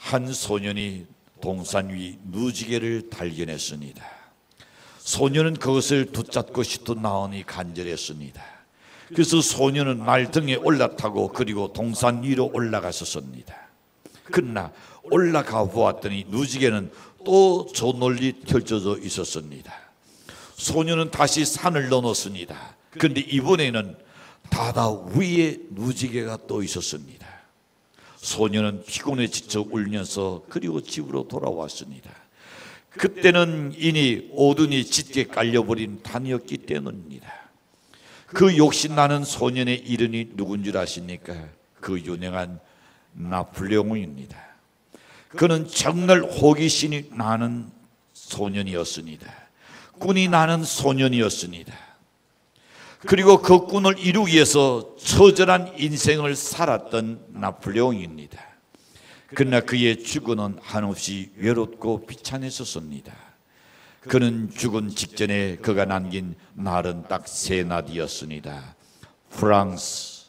한 소년이 동산 위 누지개를 발견했습니다. 소년은 그것을 붙잡고 싶어 나오니 간절했습니다. 그래서 소년은 말 등에 올라타고 그리고 동산 위로 올라갔었습니다. 그러나 올라가 보았더니 누지개는 또 저 널리 펼쳐져 있었습니다. 소년은 다시 산을 넘었습니다. 그런데 이번에는 바다 위에 누지개가 또 있었습니다. 소년은 피곤에 지쳐 울면서 그리고 집으로 돌아왔습니다. 그때는 이미 오둔이 짙게 깔려버린 밤이었기 때문입니다. 그 욕심나는 소년의 이름이 누군 줄 아십니까? 그 유명한 나폴레옹입니다. 그는 정말 호기심이 나는 소년이었습니다. 꾼이 나는 소년이었습니다. 그리고 그 꾼을 이루기 위해서 처절한 인생을 살았던 나폴레옹입니다. 그러나 그의 죽음은 한없이 외롭고 비참했었습니다. 그는 죽은 직전에 그가 남긴 말은 딱 세 마디였습니다. 프랑스,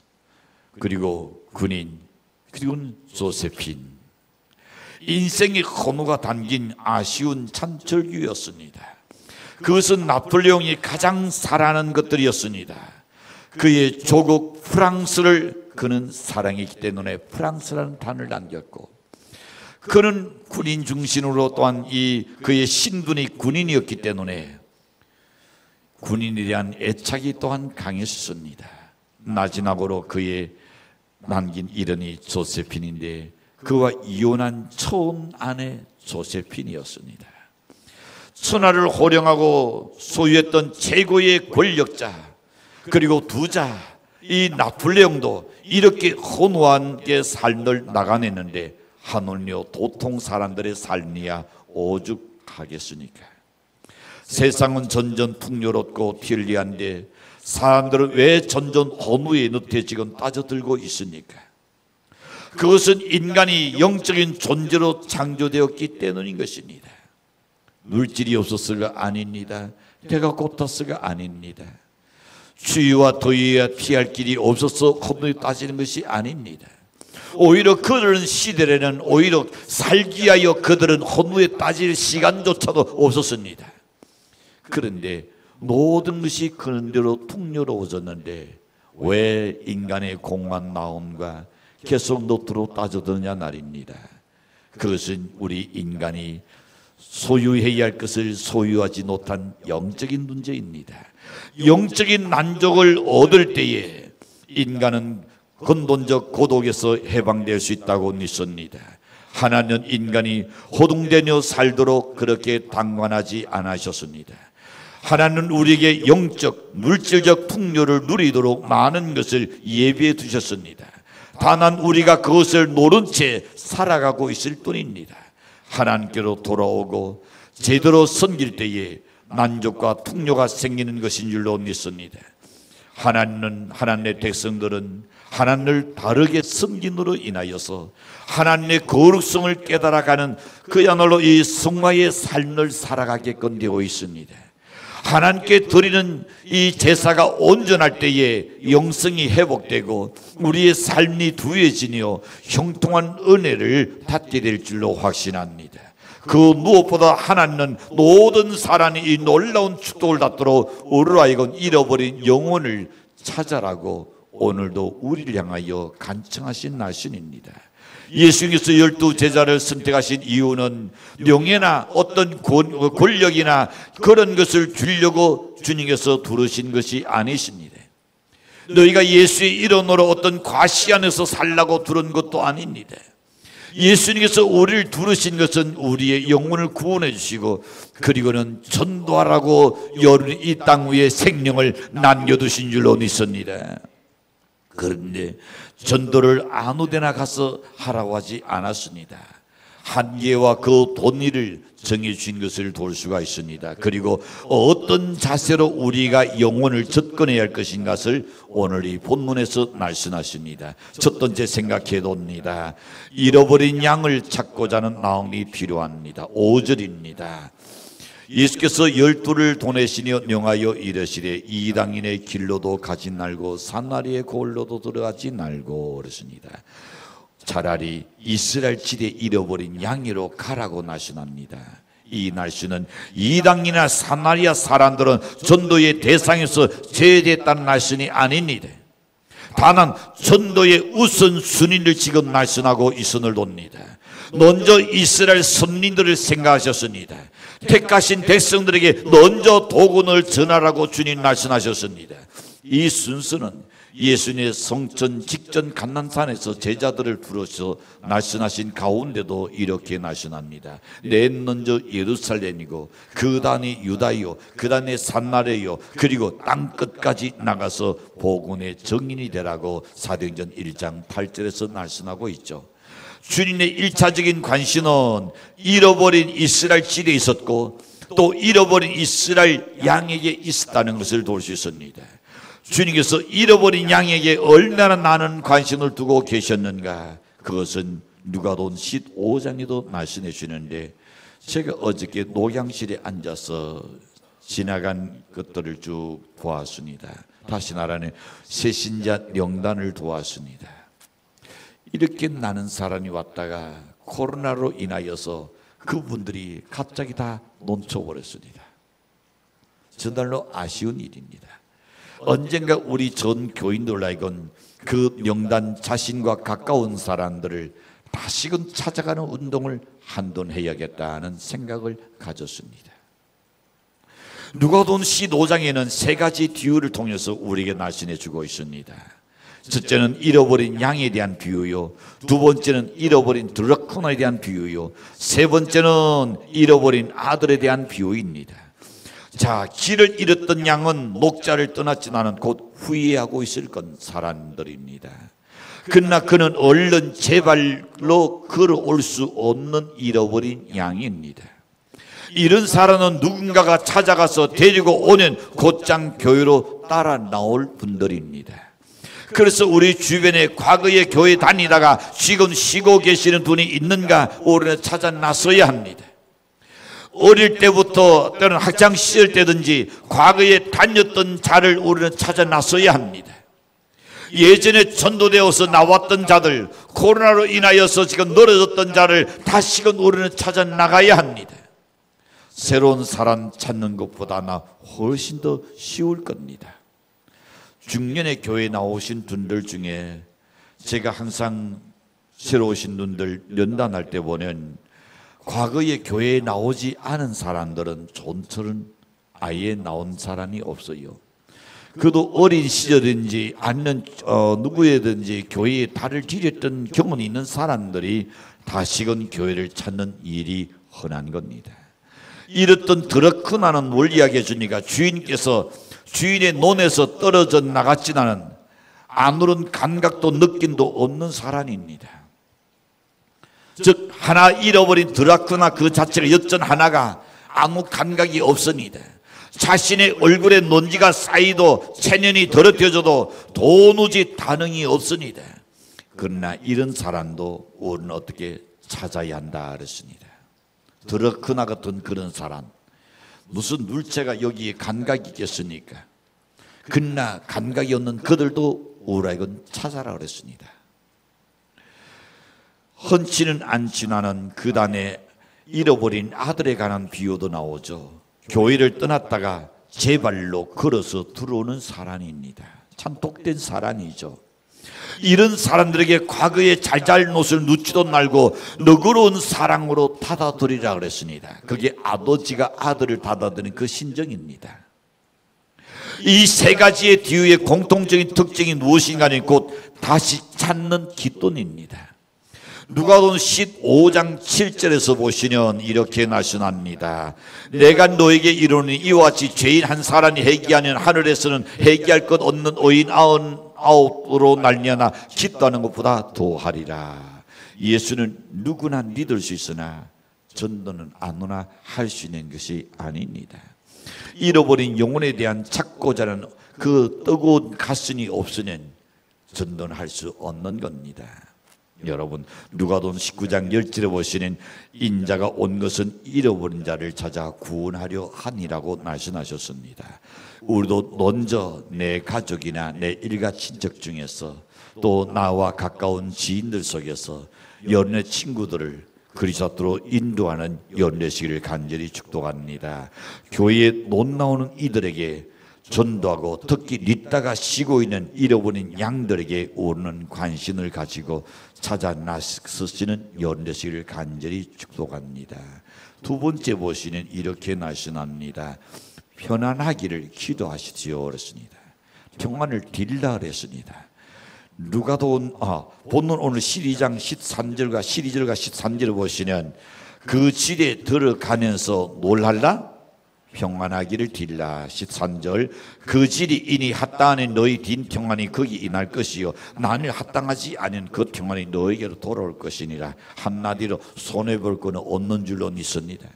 그리고 군인, 그리고 조세핀. 인생의 헌호가 담긴 아쉬운 찬절규였습니다. 그것은 나폴레옹이 가장 사랑하는 것들이었습니다. 그의 조국 프랑스를 그는 사랑했기 때문에 프랑스라는 단어를 남겼고, 그는 군인 중심으로 또한 그의 신분이 군인이었기 때문에 군인에 대한 애착이 또한 강했습니다. 마지막으로 그의 남긴 이름이 조세핀인데 그와 이혼한 처음 아내 조세핀이었습니다. 천하를 호령하고 소유했던 최고의 권력자, 그리고 두자 이 나폴레옹도 이렇게 헌호하게 삶을 나가냈는데 하물며 도통 사람들의 삶이야 오죽하겠습니까? 세상은 점점 풍요롭고 편리한데 사람들은 왜 점점 허무에 늪에 지금 빠져들고 있습니까? 그것은 인간이 영적인 존재로 창조되었기 때문인 것입니다. 물질이 없었을까? 아닙니다. 배가 고팠을까? 아닙니다. 추위와 더위와 피할 길이 없어서 허무에 빠지는 것이 아닙니다. 오히려 그들은 시대에는 오히려 살기 위하여 그들은 허무에 빠질 시간조차도 없었습니다. 그런데 모든 것이 그런대로 풍요로워졌는데 왜 인간의 공허한 마음과 계속 노트로 빠져드냐 말입니다. 그것은 우리 인간이 소유해야 할 것을 소유하지 못한 영적인 문제입니다. 영적인 만족을 얻을 때에 인간은 근본적 고독에서 해방될 수 있다고 믿습니다. 하나님은 인간이 호둥대며 살도록 그렇게 방관하지 않으셨습니다. 하나님은 우리에게 영적, 물질적 풍요를 누리도록 많은 것을 예비해 두셨습니다. 다만 우리가 그것을 모른 채 살아가고 있을 뿐입니다. 하나님께로 돌아오고 제대로 섬길 때에 만족과 풍요가 생기는 것인 줄로 믿습니다. 하나님의 백성들은 하나님을 바르게 섬김으로 인하여서 하나님의 거룩성을 깨달아가는 그야말로 이 성화의 삶을 살아가게끔 되어 있습니다. 하나님께 드리는 이 제사가 온전할 때에 영성이 회복되고 우리의 삶이 두해지며 형통한 은혜를 받게 될 줄로 확신합니다. 그 무엇보다 하나님은 모든 사람이 이 놀라운 축복을 받도록 우리로 하여금 잃어버린 영혼을 찾아라고 오늘도 우리를 향하여 간청하신 날씨입니다. 예수님께서 12 제자를 선택하신 이유는 명예나 어떤 권력이나 그런 것을 주려고 주님께서 부르신 것이 아니십니다. 너희가 예수의 이름으로 어떤 과시 안에서 살라고 부른 것도 아닙니다. 예수님께서 우리를 부르신 것은 우리의 영혼을 구원해 주시고 그리고는 전도하라고 이 땅 위에 생명을 남겨두신 줄로 믿습니다. 그런데 전도를 아무데나 가서 하라고 하지 않았습니다. 한계와 그 본의를 정해주신 것을 볼 수가 있습니다. 그리고 어떤 자세로 우리가 영혼을 접근해야 할 것인가를 오늘 이 본문에서 말씀하십니다. 첫 번째 생각해 봅니다. 잃어버린 양을 찾고자 하는 마음이 필요합니다. 5절입니다. 예수께서 12를 보내시며 명하여 이르시되 이방인의 길로도 가지 말고 사마리아의 골로도 들어가지 말고 그랬습니다. 차라리 이스라엘 지대 잃어버린 양이로 가라고 날씬합니다. 이 날씨는 이방인이나 사마리아 사람들은 전도의 대상에서 제외됐다는 날씬이 아닙니다. 다만 전도의 우선순위를 지금 말씀하고 이선을 돕니다. 먼저 이스라엘 선민들을 생각하셨습니다. 택하신 백성들에게 먼저 복음을 전하라고 주님 말씀하셨습니다. 이 순서는 예수님의 성천 직전 감난산에서 제자들을 부르셔 말씀하신 가운데도 이렇게 말씀합니다. 맨 먼저 예루살렘이고 그 다음이 유다요, 그 다음에 산마리아요, 그리고 땅 끝까지 나가서 복음의 증인이 되라고 사도행전 1장 8절에서 말씀하고 있죠. 주님의 1차적인 관심은 잃어버린 이스라엘 지대에 있었고 또 잃어버린 이스라엘 양에게 있었다는 것을 볼 수 있습니다. 주님께서 잃어버린 양에게 얼마나 많은 관심을 두고 계셨는가, 그것은 누가복음 15장에도 말씀해 주시는데, 제가 어저께 녹양실에 앉아서 지나간 것들을 쭉 보았습니다. 다시 말하는 새신자 명단을 보았습니다. 이렇게 많은 사람이 왔다가 코로나로 인하여서 그분들이 갑자기 다 놓쳐버렸습니다. 정말로 아쉬운 일입니다. 언젠가 우리 전 교인들 하여금 그 명단 자신과 가까운 사람들을 다시금 찾아가는 운동을 한번 해야겠다는 생각을 가졌습니다. 누가복음 15장에는 세 가지 비유를 통해서 우리에게 말씀해 주고 있습니다. 첫째는 잃어버린 양에 대한 비유요, 두 번째는 잃어버린 드라쿠나에 대한 비유요, 세 번째는 잃어버린 아들에 대한 비유입니다. 자, 길을 잃었던 양은 목자를 떠났지만 곧 후회하고 있을 건 사람들입니다. 그러나 그는 얼른 제 발로 걸어올 수 없는 잃어버린 양입니다. 이런 사람은 누군가가 찾아가서 데리고 오는 곧장 교회로 따라 나올 분들입니다. 그래서 우리 주변에 과거에 교회 다니다가 지금 쉬고 계시는 분이 있는가 우리는 찾아 나서야 합니다. 어릴 때부터 때는 학창 시절 때든지 과거에 다녔던 자를 우리는 찾아 나서야 합니다. 예전에 전도되어서 나왔던 자들, 코로나로 인하여서 지금 멀어졌던 자를 다시금 우리는 찾아 나가야 합니다. 새로운 사람 찾는 것보다는 훨씬 더 쉬울 겁니다. 중년의 교회에 나오신 분들 중에 제가 항상 새로 오신 분들 면담할 때 보면 과거에 교회에 나오지 않은 사람들은 좀처럼 아예 나온 사람이 없어요. 그도 어린 시절인지 아니면 누구에든지 교회에 발을 디뎠던 경험이 있는 사람들이 다시금 교회를 찾는 일이 흔한 겁니다. 이렇던 드라쿠나는 뭘 이야기해 주니까 주인께서 주인의 논에서 떨어져 나갔지만은 아무런 감각도 느낌도 없는 사람입니다. 즉 하나 잃어버린 드라쿠나 그 자체가 여전 하나가 아무 감각이 없습니다. 자신의 얼굴에 먼지가 쌓이도 체년이 더럽혀져도 도무지 반응이 없습니다. 그러나 이런 사람도 우리는 어떻게 찾아야 한다 그랬습니다. 드라쿠나 같은 그런 사람, 무슨 물체가 여기에 감각이 있겠습니까? 그러나 감각이 없는 그들도 우리에겐 찾아라 그랬습니다. 흔치는 않지만은 그 다음에 잃어버린 아들에 관한 비유도 나오죠. 교회를 떠났다가 제 발로 걸어서 들어오는 사람입니다. 참 독된 사람이죠. 이런 사람들에게 과거의 잘잘못을 묻지도 말고 너그러운 사랑으로 받아들이라 그랬습니다. 그게 아버지가 아들을 받아들이는 그 심정입니다. 이 세 가지의 뒤에 공통적인 특징이 무엇인가는 곧 다시 찾는 기쁨입니다. 누가복음 15장 7절에서 보시면 이렇게 말씀합니다. 내가 너에게 이르노니 이와 같이 죄인 한 사람이 회개하면 하늘에서는 회개할 것 없는 의인 99으로 날려나 기도하는 것보다 더하리라. 예수는 누구나 믿을 수 있으나 전도는 아무나 할 수 있는 것이 아닙니다. 잃어버린 영혼에 대한 찾고자 하는 그 뜨거운 가슴이 없으면 전도는 할 수 없는 겁니다. 여러분 누가복음 19장 10절에 보시는 인자가 온 것은 잃어버린 자를 찾아 구원하려 함이라고 말씀하셨습니다. 우리도 먼저 내 가족이나 내 일가 친척 중에서 또 나와 가까운 지인들 속에서 여러분의 친구들을 그리스도로 인도하는 연례식을 간절히 축복합니다. 교회에 못 나오는 이들에게 전도하고 특히 늦다가 쉬고 있는 잃어버린 양들에게 오는 관심을 가지고 찾아 나서시는 연례식을 간절히 축복합니다. 두 번째 보시는 이렇게 말씀합니다. 편안하기를 기도하십시오 그랬습니다. 평안을 딜라 그랬습니다. 누가복음 본문 오늘 12장 13절과 12절과 13절을 보시면 그 질에 들어가면서 뭘 할라? 평안하기를 딜라. 13절 그 질이 이니 합당하니 너희 딘 평안이 거기 임할 것이요 나를 합당하지 않은 그 평안이 너에게로 돌아올 것이니라. 한마디로 손해볼 거는 없는 줄로 믿습니다.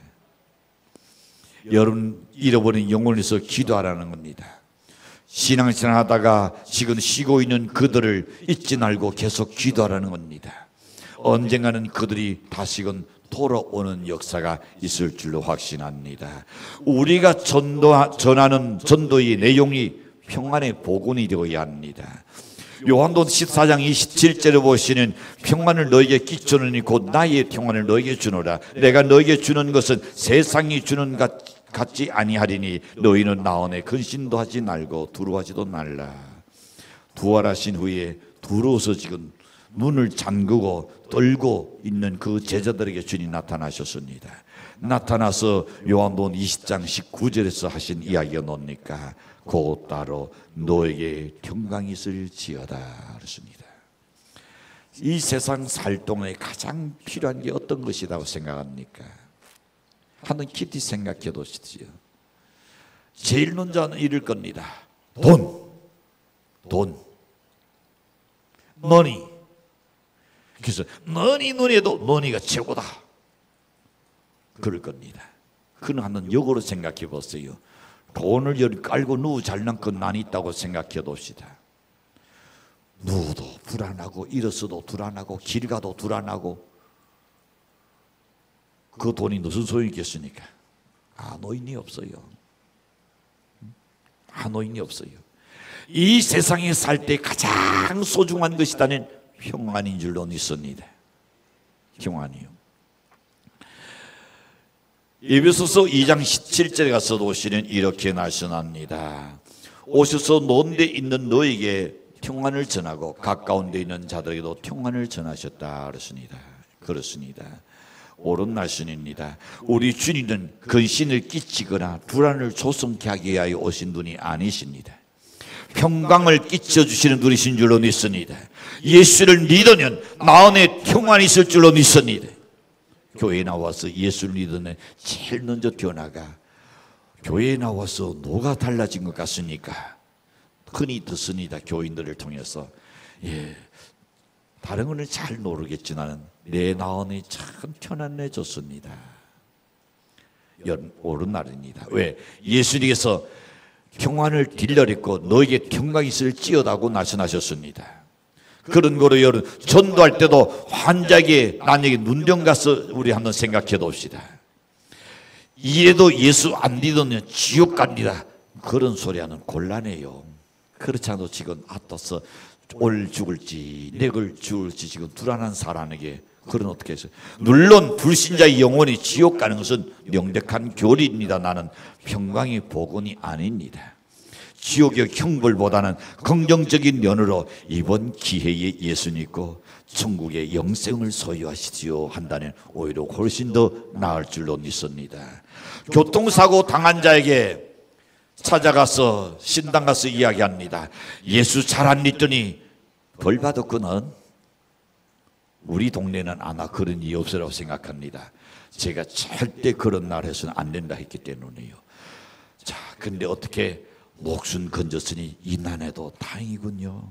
여러분 잃어버린 영혼을 위해서 기도하라는 겁니다. 신앙생활 하다가 지금 쉬고 있는 그들을 잊지 말고 계속 기도하라는 겁니다. 언젠가는 그들이 다시금 돌아오는 역사가 있을 줄로 확신합니다. 우리가 전하는 전도의 내용이 평안의 복음이 되어야 합니다. 요한복음 14장 27절에 보시는 평안을 너에게 끼쳐주니 곧 나의 평안을 너에게 주노라. 내가 너에게 주는 것은 세상이 주는 것 같지 아니하리니 너희는 나 안에 근심도 하지 말고 두려워하지도 말라. 부활하신 후에 두려워서 지금 눈을 잠그고 떨고 있는 그 제자들에게 주님 나타나셨습니다. 나타나서 요한복음 20장 19절에서 하신 이야기가 뭡니까? 곧 따로 너에게 평강이 있을지어다 그랬습니다. 이 세상 살 동안에 가장 필요한 게 어떤 것이라고 생각합니까? 하는 깊이 생각해 보십시오. 제일 먼저는 이럴 겁니다. 돈, 머니. 그래서 머니 눈에도 머니가 최고다. 그럴 겁니다. 그는 한번 역으로 생각해 보세요. 돈을 여기 깔고 누워 잘난 건 난 있다고 생각해 봅시다. 누워도 불안하고 일어서도 불안하고 길 가도 불안하고 그 돈이 무슨 소용이 있겠습니까? 노인이 없어요. 노인이 없어요. 이 세상에 살 때 가장 소중한 것이라는 평안인 줄로 믿습니다. 평안이요. 에베소서 2장 17절에 가서 보시면 이렇게 말씀합니다. 오셔서 먼 데 있는 너에게 평안을 전하고 가까운 데 있는 자들에게도 평안을 전하셨다 그렇습니다. 옳은 말씀입니다. 우리 주님은 근심을 끼치거나 불안을 조성케 하기 위하여 오신 분이 아니십니다. 평강을 끼쳐주시는 분이신 줄로 믿습니다. 예수를 믿으면 나 안에 평안이 있을 줄로 믿습니다. 교회에 나와서 예수를 믿으면 제일 먼저 변화가 교회에 나와서 뭐가 달라진 것 같습니까? 흔히 듣습니다. 교인들을 통해서. 다른 거는 잘 모르겠지만 내 마음이 참 편안해졌습니다. 옳은 말입니다. 왜? 예수님께서 평안을 딜러냈고 너에게 평강이 있을지어다고 말씀하셨습니다. 그런 거로 여러분 전도할 때도 환자에게 나에게 눈병 가서 우리 한번 생각해 봅시다. 이래도 예수 안 믿으면 지옥 갑니다. 그런 소리 하는 곤란해요. 그렇지 않아도 지금 아떠서 올 죽을지 내걸 죽을지 지금 불안한 사람에게 그런 어떻게 해서 물론 불신자의 영혼이 지옥 가는 것은 명백한 교리입니다. 나는 평강의 복음이 아닙니다. 지옥의 형벌보다는 긍정적인 면으로 이번 기회에 예수 믿고 천국의 영생을 소유하시지요 한다면 오히려 훨씬 더 나을 줄로 믿습니다. 교통사고 당한 자에게 찾아가서 신당 가서 이야기합니다. 예수 잘 안 믿더니 벌 받았거든. 우리 동네는 아마 그런 일이 없으라고 생각합니다. 제가 절대 그런 날 해서는 안 된다 했기 때문이에요. 자, 근데 어떻게 목숨 건졌으니 이 난에도 다행이군요.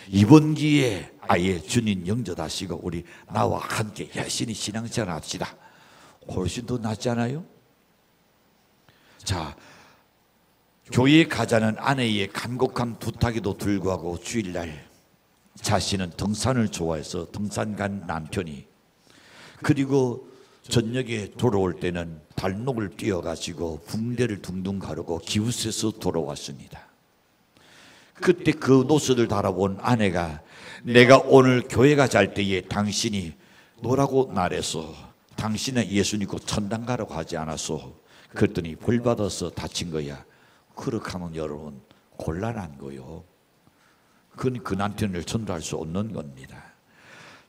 이번 기회에 아예 주님 영접하시고 우리 나와 함께 열심히 신앙생활 합시다. 훨씬 더 낫지 않아요? 자, 교회에 가자는 아내의 간곡한 부탁에도 불구하고 주일날 자신은 등산을 좋아해서 등산 간 남편이, 그리고 저녁에 돌아올 때는 달록을 뛰어가지고 붕대를 둥둥 가르고 기웃해서 돌아왔습니다. 그때 그 노선을 달아본 아내가, 내가 오늘 교회가 잘 때에 당신이 노라고 말해서 당신은 예수 믿고 천당 가라고 하지 않았어. 그랬더니 벌 받아서 다친 거야. 그렇게 하면 여러분 곤란한 거요. 그건 그 남편을 전도할 수 없는 겁니다.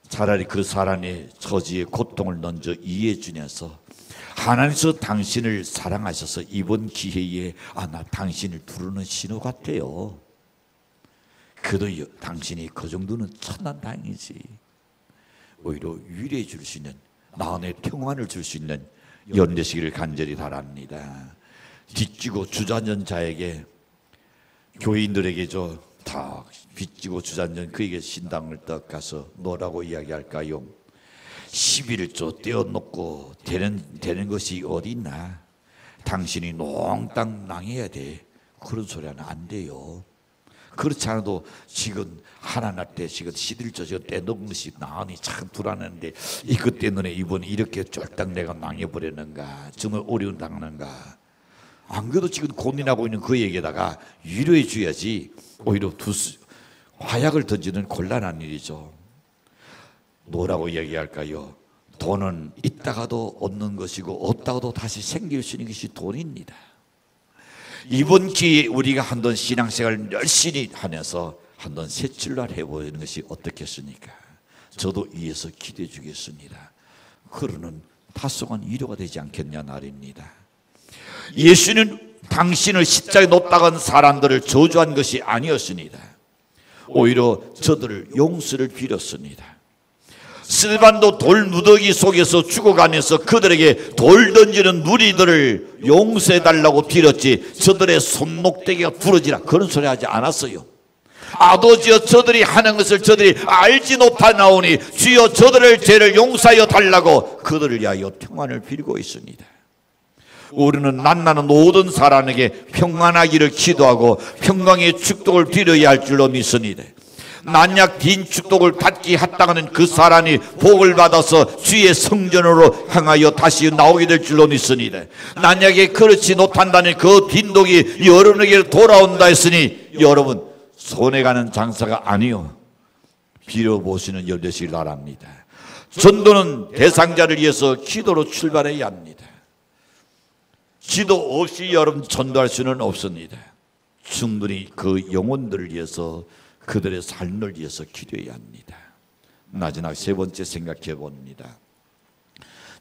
차라리 그 사람의 처지의 고통을 먼저 이해해 주면서, 하나님께서 당신을 사랑하셔서 이번 기회에 나 당신을 부르는 신호 같아요. 그래도 당신이 그 정도는 천만다행이지. 오히려 위로해 줄 수 있는, 마음의 평안을 줄 수 있는 연대시기를 간절히 바랍니다. 빚지고 주저앉은 자에게, 교인들에게 다 빚지고 주저앉은 그에게 신당을 딱 가서 뭐라고 이야기할까요? 11조 떼어놓고 되는 것이 어디 있나? 당신이 농땅 낭해야 돼. 그런 소리 하면 안 돼요. 그렇지 않아도 지금 하나님 때 지금 11조 지금 떼놓은 것이 마음이 참 불안한데, 이것 때문에 이번에 이렇게 쫄딱 내가 낭해버렸는가, 정말 어려운 당하는가. 안 그래도 지금 고민하고 있는 그에게다가 위로해 줘야지. 오히려 화약을 던지는 곤란한 일이죠. 뭐라고 얘기할까요? 돈은 있다가도 얻는 것이고 없다가도 다시 생길 수 있는 것이 돈입니다. 이번 기회에 우리가 한번 신앙생활을 열심히 하면서 한번 새 출발 해보는 것이 어떻겠습니까? 저도 위에서 기대해 주겠습니다. 그러는 다소간 위로가 되지 않겠냐 말입니다. 예수는 당신을 십자가에 놓다간 사람들을 저주한 것이 아니었습니다. 오히려 저들을 용서를 빌었습니다. 스데반도 돌무더기 속에서 죽어가면서 그들에게 돌 던지는 무리들을 용서해달라고 빌었지, 저들의 손목대기가 부러지라 그런 소리 하지 않았어요. 아버지여, 저들이 하는 것을 저들이 알지 못하나오니 주여 저들의 죄를 용서하여 달라고 그들을 위하여 평안을 빌고 있습니다. 우리는 만나는 모든 사람에게 평안하기를 기도하고 평강의 축복을 빌어야 할 줄로 믿습니다. 만약 빈 축복을 받기 합당하는 그 사람이 복을 받아서 주의 성전으로 향하여 다시 나오게 될 줄로 믿습니다. 만약에 그렇지 못한다면 그 빈독이 여러분에게 돌아온다 했으니 여러분 손해가는 장사가 아니요, 빌어보시는 일 되시길 바랍니다. 전도는 대상자를 위해서 기도로 출발해야 합니다. 기도 없이 여러분 전도할 수는 없습니다. 충분히 그 영혼들을 위해서, 그들의 삶을 위해서 기도해야 합니다. 마지막 세 번째 생각해 봅니다.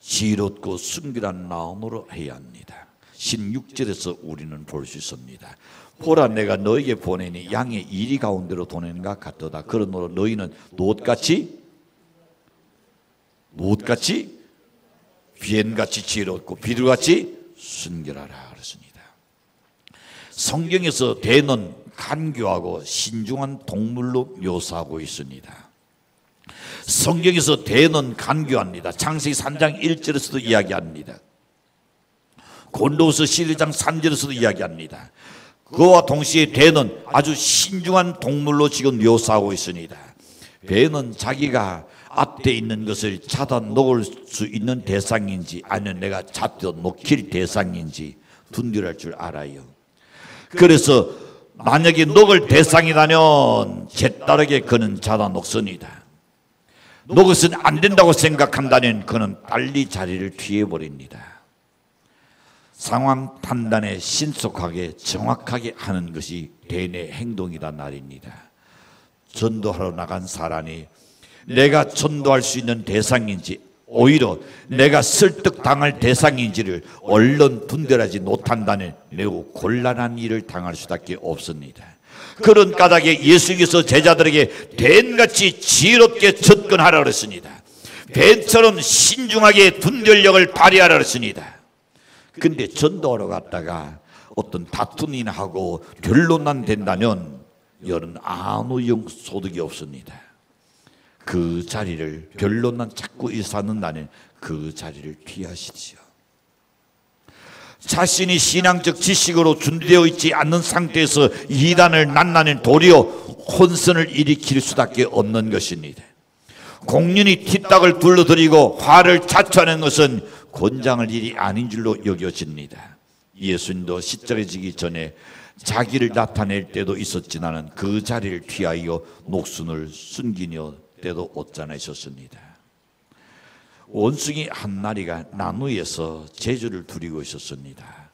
지혜롭고 순결한 마음으로 해야 합니다. 16절에서 우리는 볼 수 있습니다. 보라, 내가 너에게 보내니 양의 이리 가운데로 보내는 것 같도다. 그러므로 너희는 노릇같이 비엔같이 지혜롭고 비둘같이 순결하라 그랬습니다. 성경에서 대는 간교하고 신중한 동물로 묘사하고 있습니다. 성경에서 대는 간교합니다. 창세기 3장 1절에서도 이야기합니다. 고린도후서 12장 3절에서도 이야기합니다. 그와 동시에 대는 아주 신중한 동물로 지금 묘사하고 있습니다. 배는 자기가 앞에 있는 것을 잡아 놓을 수 있는 대상인지 아니면 내가 잡혀 놓길 대상인지 분별할 줄 알아요. 그래서 만약에 녹을 대상이라면 재빠르게 그는 잡아 놓습니다. 녹것은 안 된다고 생각한다면 그는 빨리 자리를 피해버립니다. 상황 판단에 신속하게 정확하게 하는 것이 대인의 행동이란 말입니다. 전도하러 나간 사람이 내가 전도할 수 있는 대상인지 오히려 내가 설득당할 대상인지를 얼른 분별하지 못한다면 매우 곤란한 일을 당할 수밖에 없습니다. 그런 까닭에 예수께서 제자들에게 뱀같이 지혜롭게 접근하라 그랬습니다. 뱀처럼 신중하게 분별력을 발휘하라 그랬습니다. 근데 전도하러 갔다가 어떤 다툼이나 하고 변론만 된다면 여러분 아무 소득이 없습니다. 그 자리를 변론만 자꾸 일삼는다는 그 자리를 피하시지요. 자신이 신앙적 지식으로 준비되어 있지 않는 상태에서 이단을 만나는 도리어 혼선을 일으킬 수밖에 없는 것입니다. 공연히 뒷닭을 둘러들이고 화를 자초하는 것은 권장할 일이 아닌 줄로 여겨집니다. 예수님도 십자가지기 전에 자기를 나타낼 때도 있었지만은 그 자리를 피하여 목숨을 숨기려 때도 없잖아 있었습니다. 원숭이 한 마리가 나무에서 제주를 두리고 있었습니다.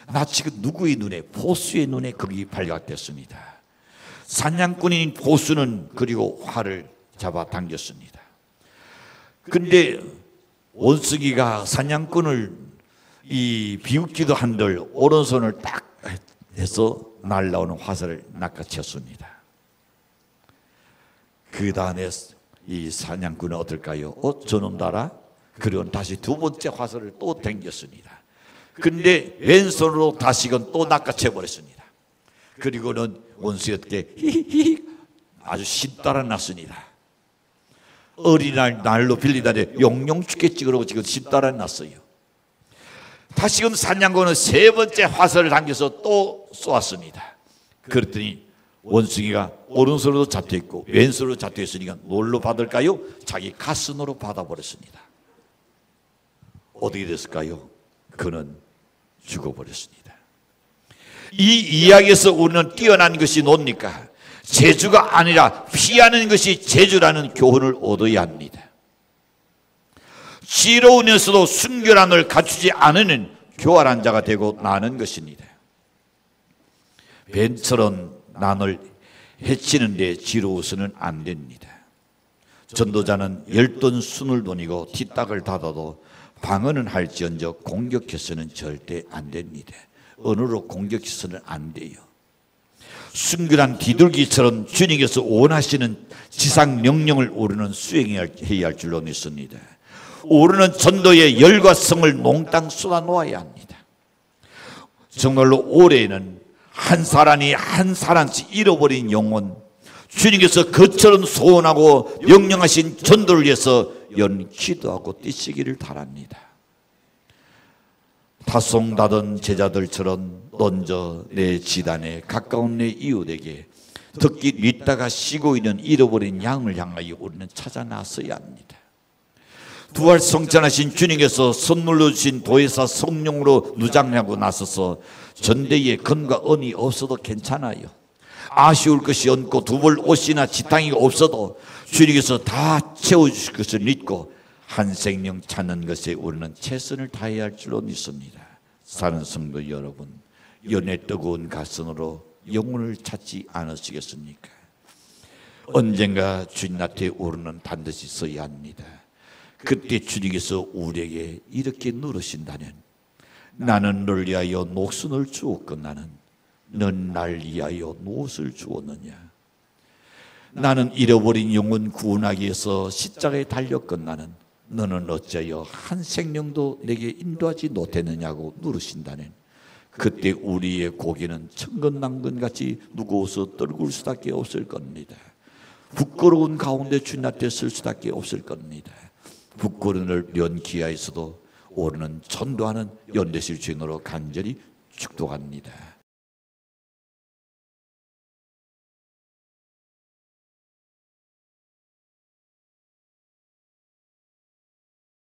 마치 그 누구의 눈에, 보수의 눈에 그게 발각됐습니다. 사냥꾼인 보수는 그리고 활을 잡아 당겼습니다. 근데 원숭이가 사냥꾼을 비웃기도 한들 오른손을 딱 해서 날라오는 화살을 낚아챘습니다. 그 다음에 이 사냥꾼은 어떨까요? 저놈 달아? 그리고 다시 두 번째 화살을 또 당겼습니다. 근데 왼손으로 다시금 또 낚아채 버렸습니다. 그리고는 원수에게 히히히 아주 신따라 났습니다. 어린날 날로 빌리다니 용용 죽겠지 그러고 지금 신따라 났어요. 다시금 사냥꾼은 세 번째 화살을 당겨서 또 쏘았습니다. 그랬더니 원숭이가 오른손으로 잡혀있고 왼손으로 잡혀있으니까 뭘로 받을까요? 자기 가슴으로 받아버렸습니다. 어떻게 됐을까요? 그는 죽어버렸습니다. 이 이야기에서 우리는 뛰어난 것이 뭡니까? 재주가 아니라 피하는 것이 재주라는 교훈을 얻어야 합니다. 지혜로우면서도 순결함을 갖추지 않으는 교활한 자가 되고 나는 것입니다. 뱀처럼 남을 해치는 데 지혜로워서는 안 됩니다. 전도자는 열돈 순을 돈이고 뒷닭을 닫아도 방언은 할지언정 공격해서는 절대 안 됩니다. 언어로 공격해서는 안 돼요. 순결한 비둘기처럼 주님께서 원하시는 지상 명령을 우리는 수행해야 할 줄로 믿습니다. 우리는 전도의 열과 성을 몽땅 쏟아놓아야 합니다. 정말로 올해는 한 사람이 한 사람씩 잃어버린 영혼, 주님께서 그처럼 소원하고 명령하신 전도를 위해서 기도하고 뛰시기를 바랍니다. 다송다던 제자들처럼 던져 내 지단에 가까운 내 이웃에게 듣기 믿다가 쉬고 있는 잃어버린 양을 향하여 우리는 찾아 나서야 합니다. 부활 성찬하신 주님께서 선물로 주신 도회사 성령으로 누장하고 나서서 전대에 건과 은이 없어도 괜찮아요. 아쉬울 것이 없고 두 벌 옷이나 지탕이 없어도 주님께서 다 채워주실 것을 믿고 한 생명 찾는 것에 우리는 최선을 다해야 할 줄로 믿습니다. 사는 성도 여러분, 연애 뜨거운 가슴으로 영혼을 찾지 않으시겠습니까? 언젠가 주님 앞에 우리는 반드시 서야 합니다. 그때 주님께서 우리에게 이렇게 누르신다면, 나는 너를 위하여 목숨을 주었건나는 넌 날 위하여 무엇을 주었느냐? 나는 잃어버린 영혼 구원하기 위해서 십자가에 달렸건나는 너는 어찌하여 한 생명도 내게 인도하지 못했느냐고 누르신다면, 그때 우리의 고개는 천근만근같이 무거워서 떨굴 수밖에 없을 겁니다. 부끄러운 가운데 주님 앞에 설 수밖에 없을 겁니다. 부끄러움을 면기하에서도 오르는 전도하는 연대실 주인으로 간절히 축도합니다.